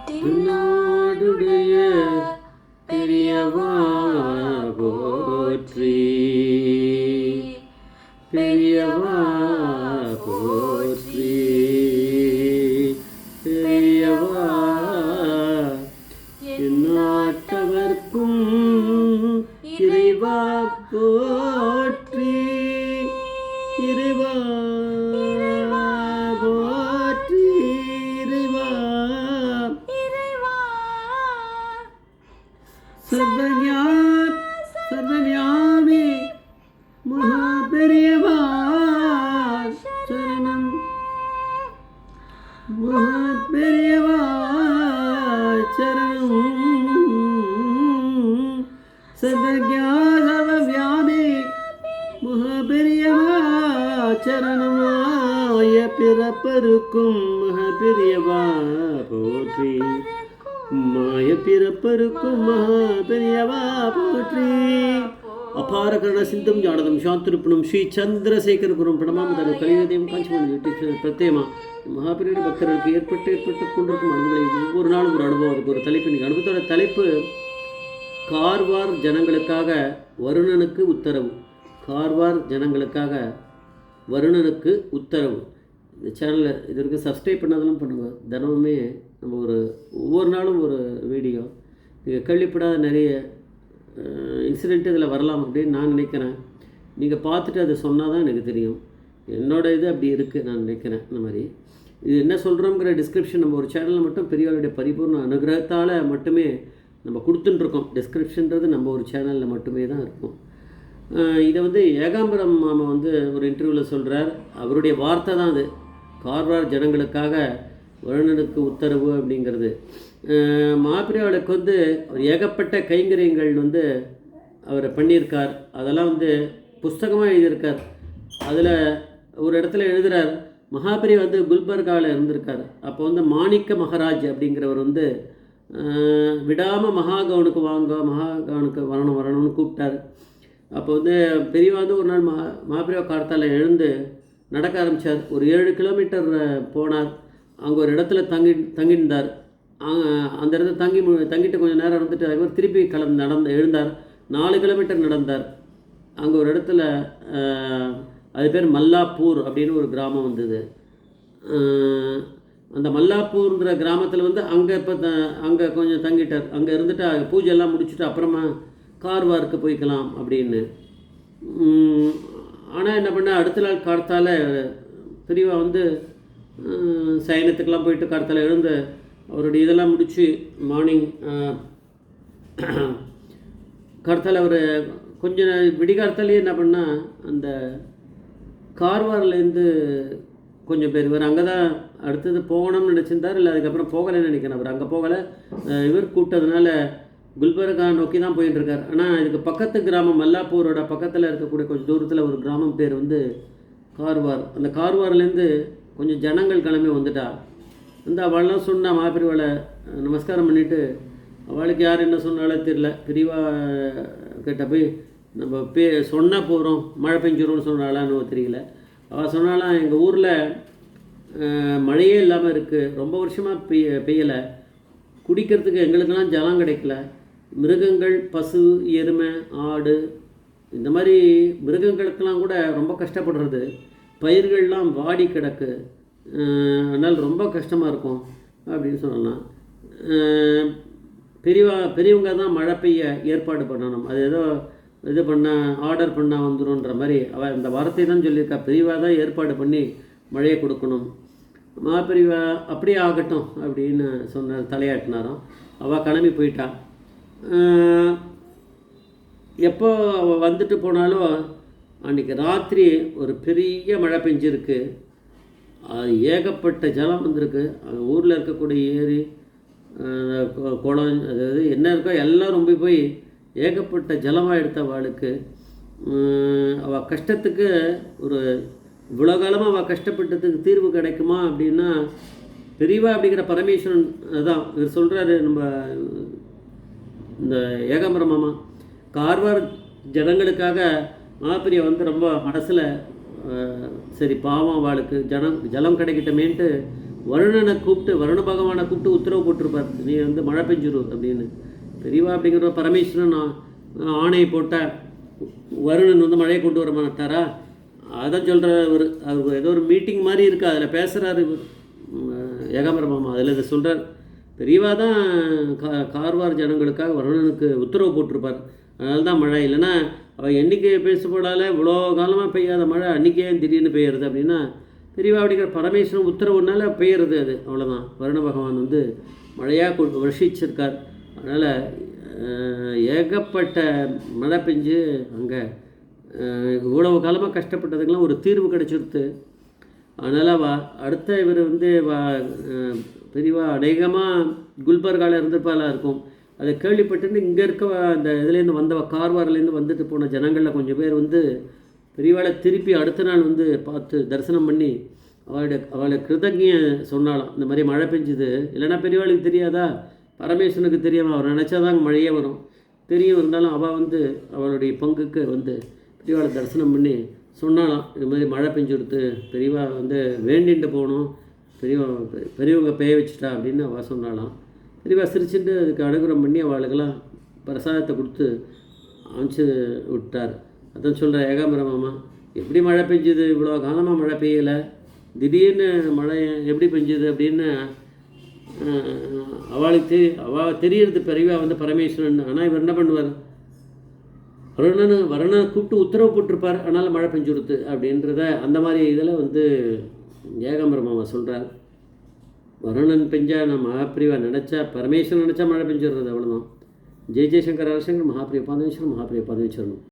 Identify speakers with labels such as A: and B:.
A: தென்னாடுடைய பெரியவா போற்றி, பெரியவா போற்றி, பெரியவா எந்நாட்டவர்க்கும் இறைவா போற்றி, இறைவா போற்றி, இறைவா சர்வஞானி மகாபெரியவா சரணம், மகாபெரியவா சரணம், சர்வவியாபி மகாபெரியவா சரணம், மாய பிறப்பருக்கும் மகாபெரியவா போற்றி, மாய பிறப்பருக்கும் மகாபெரியவா போற்றி. அபார கருண சிந்தும் ஜானதம் சாந்திருப்பணும் ஸ்ரீ சந்திரசேகர குரும் பிரணாம தரு கலியுகத்தையும் காஞ்சிபுரம் யூடியூப் பிரத்யேகமாக மகாபெரிய பக்தர்களுக்கு ஏற்பட்டு கொண்டிருக்கும் அனுபவங்களை ஒவ்வொரு நாளும் ஒரு அனுபவம். அதுக்கு ஒரு தலைப்பு. இன்றைக்கி அனுபவத்தோட தலைப்பு கார்வார் ஜனங்களுக்காக வருணனுக்கு உத்தரவு. கார்வார் ஜனங்களுக்காக வருணனுக்கு உத்தரவு. இந்த சேனலில் இது வரைக்கும் சப்ஸ்கிரைப் பண்ணதெல்லாம் பண்ணுங்கள். தினமுமே நம்ம ஒவ்வொரு நாளும் ஒரு வீடியோ. நீங்கள் கேள்விப்படாத நிறைய இன்சிடென்ட் இதில் வரலாம் அப்படின்னு நான் நினைக்கிறேன். நீங்கள் பார்த்துட்டு அதை சொன்னால் தான் எனக்கு தெரியும். என்னோடய இது அப்படி இருக்குது நான் நினைக்கிறேன். இந்த மாதிரி இது என்ன சொல்கிறோங்கிற டிஸ்கிரிப்ஷன் நம்ம ஒரு சேனலில் மட்டும் பெரியவருடைய பரிபூர்ண அனுகிரகத்தால் மட்டுமே நம்ம கொடுத்துட்டுருக்கோம். டிஸ்கிரிப்ஷன்றது நம்ம ஒரு சேனலில் மட்டுமே தான் இருக்கும். இதை ஏகாம்பரம் மாமா ஒரு இன்டர்வியூவில் சொல்கிறார். அவருடைய வார்த்தை தான் அது. கார்வார் ஜனங்களுக்காக வருணனுக்கு உத்தரவு அப்படிங்கிறது. மாப்பிரியாவுக்கு ஏகப்பட்ட கைங்கரியங்கள் அவர் பண்ணியிருக்கார். அதெல்லாம் புஸ்தகமாக எழுதியிருக்கார். அதில் ஒரு இடத்துல எழுதுகிறார், மகாபெரி குல்பர்காவில் இருந்திருக்கார். அப்போ மாணிக்க மகாராஜ் அப்படிங்கிறவர் விடாமல் மகாகவுனுக்கு வாங்க, மகாகவுனுக்கு வரணும்னு கூப்பிட்டார். அப்போ பெரியவா ஒரு நாள் மகாபெரிவா காலத்தால் எழுந்து நடக்க ஆரம்பித்தார். ஒரு 7 கிலோமீட்டர் போனார். அங்கே ஒரு இடத்துல தங்கியிருந்தார். அந்த இடத்துல தங்கிட்டு கொஞ்சம் நேரம் இருந்துட்டு அதுக்கப்புறம் திருப்பி எழுந்தார். 4 கிலோமீட்டர் நடந்தார். அங்கே ஒரு இடத்துல அது பேர் மல்லாப்பூர் அப்படின்னு ஒரு கிராமம் வந்தது. அந்த மல்லாப்பூர்ங்கிற கிராமத்தில் அங்கே கொஞ்சம் தங்கிட்டார். அங்கே இருந்துட்டு பூஜையெல்லாம் முடிச்சுட்டு அப்புறமா கார்வாருக்கு போய்க்கலாம் அப்படின்னு. ஆனால் என்ன பண்ண, அடுத்த நாள் கார்த்தால பெரியவா சயனத்துக்கெல்லாம் போயிட்டு கார்த்தால எழுந்து அவருடைய இதெல்லாம் முடித்து மார்னிங் கார்த்தால அவர் கொஞ்சம் விடிகாலத்தாலே என்ன பண்ணால் அந்த கார்வார்லேருந்து கொஞ்சம் பேர் இவர் அங்கே தான் அடுத்தது போகணும்னு நினச்சிருந்தார். இல்லை அதுக்கப்புறம் போகலைன்னு நினைக்கிறேன். அவர் அங்கே போகலை. இவர் கூப்பிட்டதுனால குல்பர்கா நோக்கி தான் போயிட்டுருக்கார். ஆனால் இதுக்கு பக்கத்து கிராமம் மல்லாப்பூரோட பக்கத்தில் இருக்கக்கூடிய கொஞ்சம் தூரத்தில் ஒரு கிராமம் பேர் கார்வார். அந்த கார்வார்லேருந்து கொஞ்சம் ஜனங்கள் கிளம்பி வந்துட்டா. அவள்லாம் சொன்னா மாப்பிரிவாளை நமஸ்காரம் பண்ணிவிட்டு அவளுக்கு யார் என்ன சொன்னாலே தெரியல. பிரிவா கிட்ட போய் நம்ம சொன்னால் போகிறோம், மழை பெஞ்சிரும்னு சொன்னாலான்னு தெரியல. அவள் சொன்னாலாம், எங்கள் ஊரில் மழையே இல்லாமல் இருக்குது, ரொம்ப வருஷமாக பெய்யலை, குடிக்கிறதுக்கு எங்களுக்கெல்லாம் ஜலம் கிடைக்கல, மிருகங்கள் பசு எருமை ஆடு இந்த மாதிரி மிருகங்களுக்கெல்லாம் கூட ரொம்ப கஷ்டப்படுறது, பயிர்கள்லாம் வாடி கிடக்கு, அதனால் ரொம்ப கஷ்டமாக இருக்கும் அப்படின்னு சொல்லலாம். பெரியவங்க தான் மழை பெய்ய ஏற்பாடு பண்ணணும், அது ஏதோ இது பண்ணால் ஆர்டர் பண்ணால் வந்துடும்ன்ற மாதிரி அவள் இந்த வார்த்தை தான் சொல்லியிருக்கா. பெரியவா தான் ஏற்பாடு பண்ணி மழையை கொடுக்கணும். பெரியவா அப்படியே ஆகட்டும் அப்படின்னு சொன்ன தலையாட்டினாராம். அவள் கிளம்பி போயிட்டான். எப்போ அவள் வந்துட்டு போனாலும் அன்றைக்கி ராத்திரி ஒரு பெரிய மழை பெஞ்சிருக்கு. அது ஏகப்பட்ட ஜலம் வந்திருக்கு. அந்த ஊரில் இருக்கக்கூடிய ஏரி குளம் அதாவது என்ன இருக்கோ எல்லாம் ரொம்ப போய் ஏகப்பட்ட ஜலமாக எடுத்த அவளுக்கு. அவள் கஷ்டத்துக்கு ஒரு இவ்வளோ காலமாக அவள் கஷ்டப்பட்டதுக்கு தீர்வு கிடைக்குமா அப்படின்னா பெரியவா அப்படிங்கிற பரமேஸ்வரன் தான் இவர் சொல்கிறாரு. நம்ம இந்த ஏகாம்பர மாமா கார்வார் ஜனங்களுக்காக மாப்பிரியா ரொம்ப மனசில் சரி பாவம் அவளுக்கு ஜலம் கிடைக்கட்டமேன்ட்டு வருணனை கூப்பிட்டு, வருண பகவானை கூப்பிட்டு உத்தரவு போட்டிருப்பார், நீ வந்து மழை பெஞ்சிரு அப்படின்னு. பெரியவா அப்படிங்கிற பரமேஸ்வரன் ஆணையை போட்டால் வருணன் வந்து மழையை கொண்டு வர மாட்டாரா? அதான் சொல்கிறார் அவர். அவருக்கு ஏதோ ஒரு மீட்டிங் மாதிரி இருக்குது, அதில் பேசுகிறாரு ஏகாம்பர மாமா. அதில் இதை சொல்கிறார், பெரியவா தான் கார்வார் ஜனங்களுக்காக வருணனுக்கு உத்தரவு போட்டிருப்பார், அதனால தான் மழை. இல்லைன்னா அவள் என்றைக்கு பேசப்படால இவ்வளோ காலமாக பெய்யாத மழை அன்றைக்கே திடீர்னு பெய்யுறது அப்படின்னா, பெரியவா அப்படிங்கிற பரமேஸ்வரன் உத்தரவுனால பெய்யுறது அது, அவ்வளோதான். வருண பகவான் வந்து மழையாக வருஷிச்சிருக்கார். அதனால் ஏகப்பட்ட மழை பெஞ்சு அங்கே இவ்வளவு காலமாக கஷ்டப்பட்டதுக்கெல்லாம் ஒரு தீர்வு கிடச்சிருத்து. அதனால் அடுத்த இவர் வந்து பெரியவா அநேகமாக குல்பர்காவில் இருந்திருப்பாலாம் இருக்கும். அதை கேள்விப்பட்டுன்னு இங்கே இருக்க அந்த இதுலேருந்து வந்த கார்வார்லேருந்து வந்துட்டு போன ஜனங்களில் கொஞ்சம் பேர் வந்து பெரியவாளை திருப்பி அடுத்த நாள் வந்து பார்த்து தரிசனம் பண்ணி அவளை கிருதஜ்ஞ சொன்னாலாம், இந்த மாதிரி மழை பெஞ்சுது. இல்லைன்னா பெரியவாளுக்கு தெரியாதா? பரமேஸ்வரனுக்கு தெரியாமல் அவர் நினச்சாதான் மழையே வரும், தெரியும். இருந்தாலும் அவள் வந்து அவளுடைய பங்குக்கு வந்து பெரியவாளை தரிசனம் பண்ணி சொன்னாலாம், இது மாதிரி மழை பெஞ்சுடுத்து, பெரியவா வந்து வேண்டின்ட்டு போகணும், பெரியவங்க பெய்ய வச்சுட்டா அப்படின்னு அவள் சொன்னாலாம். பெரியவா சிரிச்சுட்டு அதுக்கு அனுகிரகம் பண்ணி அவளுக்கெல்லாம் பிரசாதத்தை கொடுத்து அனுப்பிச்சு விட்டார். அதான் சொல்கிற ஏகாம்பர மாமா, எப்படி மழை பெஞ்சுது, இவ்வளோ காலமாக மழை பெய்யலை, திடீர்னு மழை எப்படி பெஞ்சுது அப்படின்னு அவளுக்கு அவள் தெரியறது பெரியவா வந்து பரமேஸ்வரன். ஆனால் இவர் என்ன பண்ணுவார், வருணனை கூப்பிட்டு உத்தரவு போட்டிருப்பார், அதனால் மழை பெஞ்சு கொடுத்து அப்படின்றத அந்த மாதிரி இதில் வந்து ஏகாம்பர மாமா சொல்கிறார். வருணன் பெஞ்சா நான் மகாபிரிவா நினச்சா, பரமேஸ்வரன் நினச்சா மழை பெஞ்சிடுறது, அவ்வளோதான். ஜெய் ஜெய்சங்கர் அரசங்கர் மகாபிரிய பாதமேஸ்வரன் மகாபிரிய பாதமேஸ்வரன்.